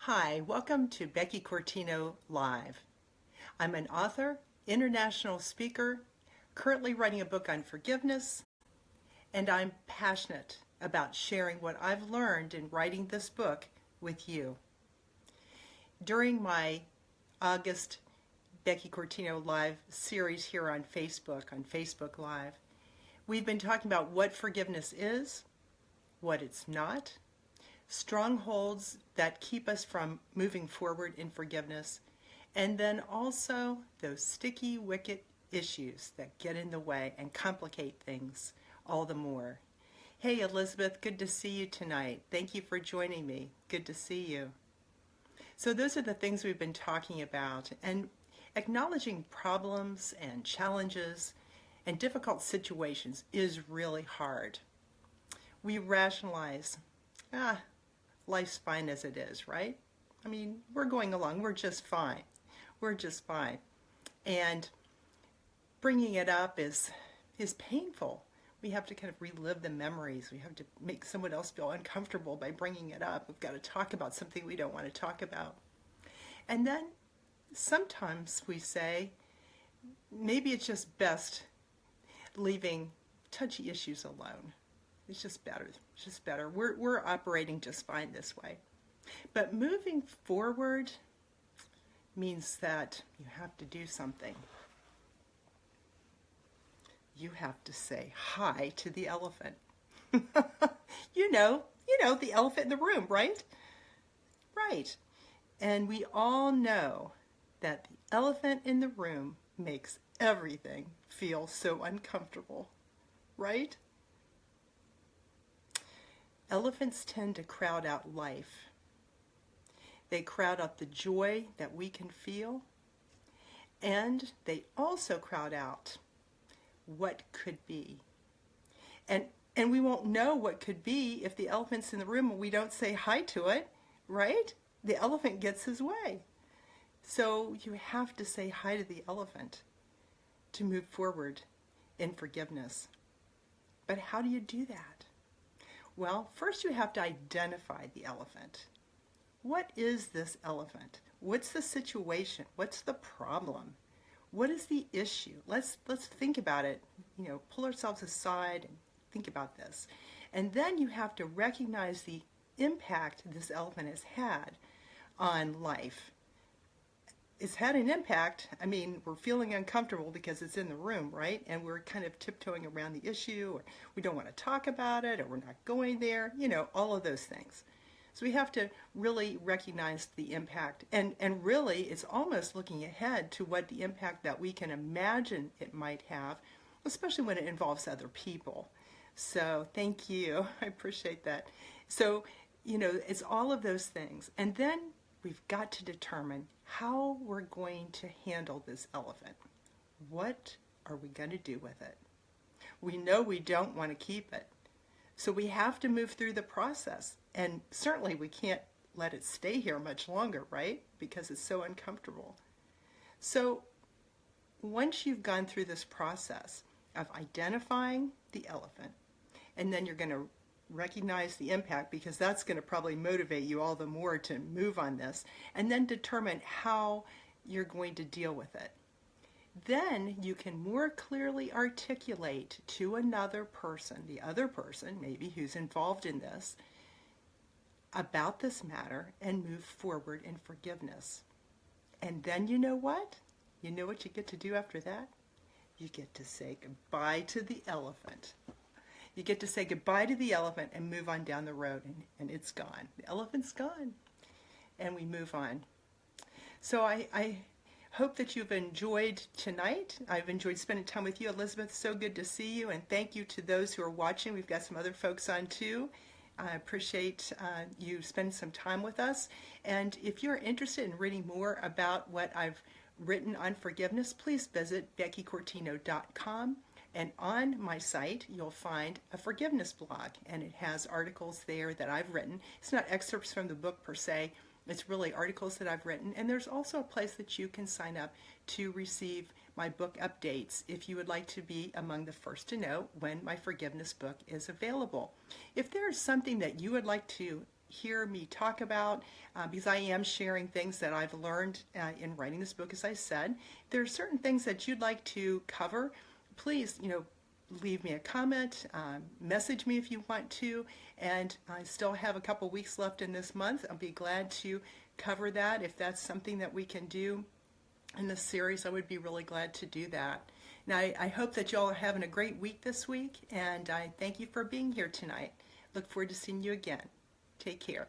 Hi, welcome to Becky Cortino Live. I'm an author, international speaker, currently writing a book on forgiveness, and I'm passionate about sharing what I've learned in writing this book with you. During my August Becky Cortino Live series here on Facebook Live, we've been talking about what forgiveness is, what it's not, strongholds that keep us from moving forward in forgiveness, and then also those sticky wicket issues that get in the way and complicate things all the more. Hey Elizabeth, good to see you tonight. Thank you for joining me. Good to see you. So those are the things we've been talking about, and acknowledging problems and challenges and difficult situations is really hard. We rationalize, life's fine as it is, right? I mean, we're going along, we're just fine. We're just fine. And bringing it up is painful. We have to kind of relive the memories. We have to make someone else feel uncomfortable by bringing it up. We've got to talk about something we don't want to talk about. And then sometimes we say, maybe it's just best leaving touchy issues alone. It's just better. It's just better. We're operating just fine this way. But moving forward means that you have to do something. You have to say hi to the elephant. you know, the elephant in the room, right? Right. And we all know that the elephant in the room makes everything feel so uncomfortable, right? Elephants tend to crowd out life. They crowd out the joy that we can feel, and they also crowd out what could be. And we won't know what could be if the elephant's in the room and we don't say hi to it, right? The elephant gets his way. So you have to say hi to the elephant to move forward in forgiveness. But how do you do that? Well, first you have to identify the elephant. What is this elephant? What's the situation? What's the problem? What is the issue? Let's think about it. Pull ourselves aside and think about this. And then you have to recognize the impact this elephant has had on life. It's had an impact. I mean, we're feeling uncomfortable because it's in the room, right? And we're kind of tiptoeing around the issue, or we don't want to talk about it, or we're not going there, all of those things. So we have to really recognize the impact. And really, it's almost looking ahead to what the impact that we can imagine it might have, especially when it involves other people. So thank you. I appreciate that. So, it's all of those things. And then we've got to determine how we're going to handle this elephant. What are we going to do with it? We know we don't want to keep it. So we have to move through the process. And certainly we can't let it stay here much longer, right? Because it's so uncomfortable. So once you've gone through this process of identifying the elephant, and then you're going to recognize the impact, because that's going to probably motivate you all the more to move on this, and then determine how you're going to deal with it. Then you can more clearly articulate to another person, the other person maybe who's involved in this, about this matter and move forward in forgiveness. And then you know what? You know what you get to do after that? You get to say goodbye to the elephant. You get to say goodbye to the elephant and move on down the road, and it's gone. The elephant's gone, and we move on. So I hope that you've enjoyed tonight. I've enjoyed spending time with you, Elizabeth. So good to see you, and thank you to those who are watching. We've got some other folks on too. I appreciate you spending some time with us. And if you're interested in reading more about what I've written on forgiveness, please visit beckycortino.com. And on my site, you'll find a forgiveness blog, and it has articles there that I've written. It's not excerpts from the book per se. It's really articles that I've written. And there's also a place that you can sign up to receive my book updates if you would like to be among the first to know when my forgiveness book is available. If there is something that you would like to hear me talk about, because I am sharing things that I've learned in writing this book, as I said. If there are certain things that you'd like to cover, please, leave me a comment, message me if you want to, and I still have a couple weeks left in this month. I'll be glad to cover that. If that's something that we can do in this series, I would be really glad to do that. Now, I hope that y'all are having a great week this week, and I thank you for being here tonight. Look forward to seeing you again. Take care.